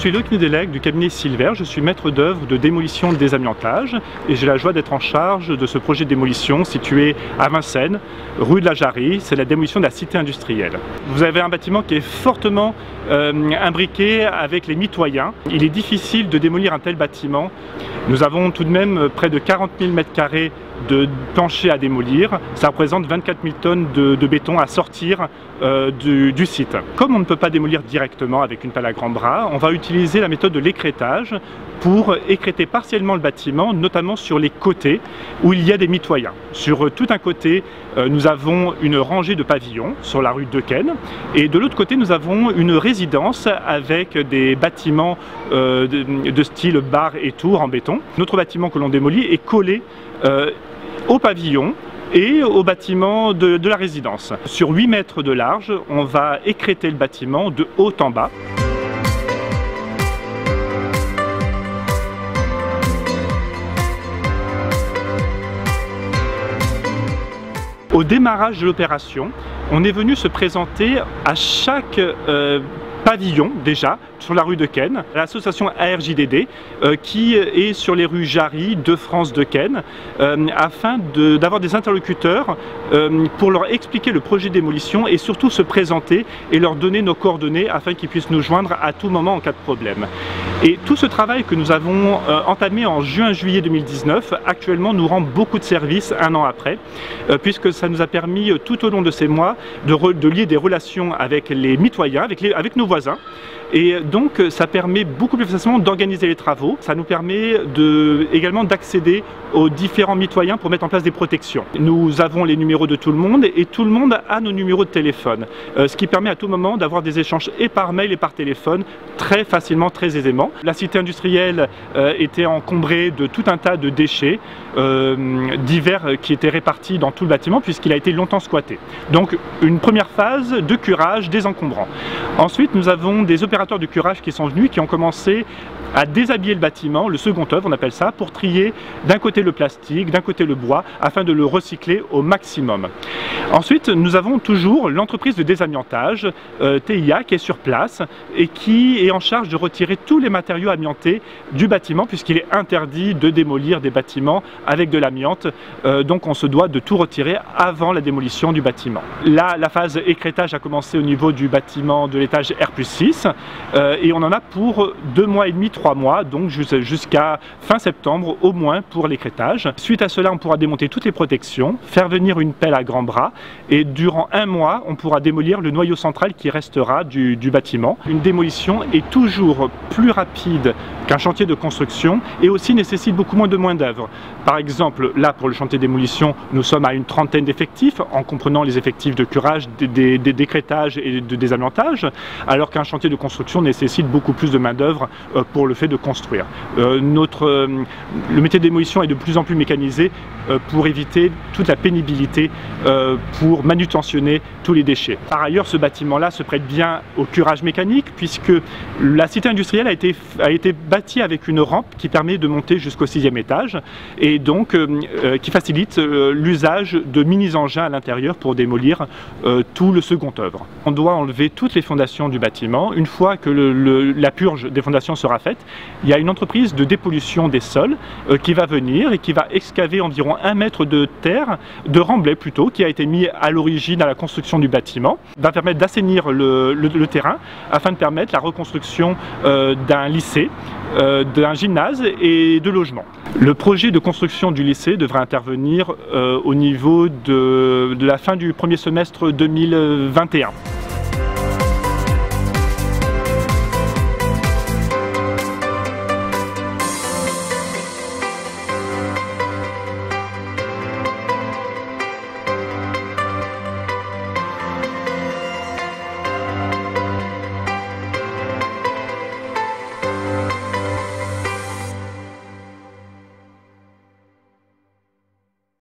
suis Loïc Nedelec du cabinet Silver, je suis maître d'œuvre de démolition et désamiantage et j'ai la joie d'être en charge de ce projet de démolition situé à Vincennes, rue de la Jarrie. C'est la démolition de la cité industrielle. Vous avez un bâtiment qui est fortement imbriqué avec les mitoyens. Il est difficile de démolir un tel bâtiment. Nous avons tout de même près de 40 000 m² de plancher à démolir. Ça représente 24 000 tonnes de béton à sortir du site. Comme on ne peut pas démolir directement avec une pelle à grands bras, on va utiliser la méthode de l'écrêtage pour écrêter partiellement le bâtiment, notamment sur les côtés où il y a des mitoyens. Sur tout un côté, nous avons une rangée de pavillons sur la rue Dequesne et de l'autre côté, nous avons une résidence avec des bâtiments de style bar et tour en béton. Notre bâtiment que l'on démolit est collé au pavillon et au bâtiment de la résidence. Sur 8 mètres de large, on va écrêter le bâtiment de haut en bas. Au démarrage de l'opération, on est venu se présenter à chaque pavillon déjà sur la rue Dequesne, l'association ARJDD qui est sur les rues Jarrie, de France, Dequesne, afin d'avoir des interlocuteurs pour leur expliquer le projet de démolition et surtout se présenter et leur donner nos coordonnées afin qu'ils puissent nous joindre à tout moment en cas de problème. Et tout ce travail que nous avons entamé en juin-juillet 2019, actuellement nous rend beaucoup de services un an après, puisque ça nous a permis tout au long de ces mois de lier des relations avec les mitoyens, avec nos voisins. Et donc ça permet beaucoup plus facilement d'organiser les travaux. Ça nous permet également d'accéder aux différents mitoyens pour mettre en place des protections. Nous avons les numéros de tout le monde et tout le monde a nos numéros de téléphone. Ce qui permet à tout moment d'avoir des échanges et par mail et par téléphone très facilement, très aisément. La cité industrielle était encombrée de tout un tas de déchets divers qui étaient répartis dans tout le bâtiment puisqu'il a été longtemps squatté. Donc une première phase de curage désencombrant. Ensuite nous avons des opérateurs de curage qui sont venus, qui ont commencé à déshabiller le bâtiment, le second œuvre on appelle ça, pour trier d'un côté le plastique, d'un côté le bois, afin de le recycler au maximum. Ensuite nous avons toujours l'entreprise de désamiantage, TIA, qui est sur place et qui est en charge de retirer tous les matériaux amiantés du bâtiment puisqu'il est interdit de démolir des bâtiments avec de l'amiante, donc on se doit de tout retirer avant la démolition du bâtiment. Là la phase écrêtage a commencé au niveau du bâtiment de l'étage R+6 et on en a pour 2 mois et demi, 3 mois, donc jusqu'à fin septembre au moins pour l'écrêtage. Suite à cela, on pourra démonter toutes les protections, faire venir une pelle à grands bras et durant 1 mois, on pourra démolir le noyau central qui restera du bâtiment. Une démolition est toujours plus rapide qu'un chantier de construction et aussi nécessite beaucoup moins de main-d'œuvre. Par exemple, là pour le chantier de démolition, nous sommes à une trentaine d'effectifs en comprenant les effectifs de curage, d'écrêtage et de désamiantage, alors qu'un chantier de construction nécessite beaucoup plus de main-d'œuvre pour le fait de construire. Le métier de démolition est de plus en plus mécanisé pour éviter toute la pénibilité pour manutentionner tous les déchets. Par ailleurs, ce bâtiment-là se prête bien au curage mécanique puisque la cité industrielle a été bâtie avec une rampe qui permet de monter jusqu'au 6e étage et donc qui facilite l'usage de mini-engins à l'intérieur pour démolir tout le second œuvre. On doit enlever toutes les fondations du bâtiment. Une fois que la purge des fondations sera faite, il y a une entreprise de dépollution des sols qui va venir et qui va excaver environ 1 mètre de terre, de remblai plutôt, qui a été mis à l'origine à la construction du bâtiment, va permettre d'assainir le terrain afin de permettre la reconstruction d'un lycée, d'un gymnase et de logements. Le projet de construction du lycée devrait intervenir au niveau de la fin du premier semestre 2021.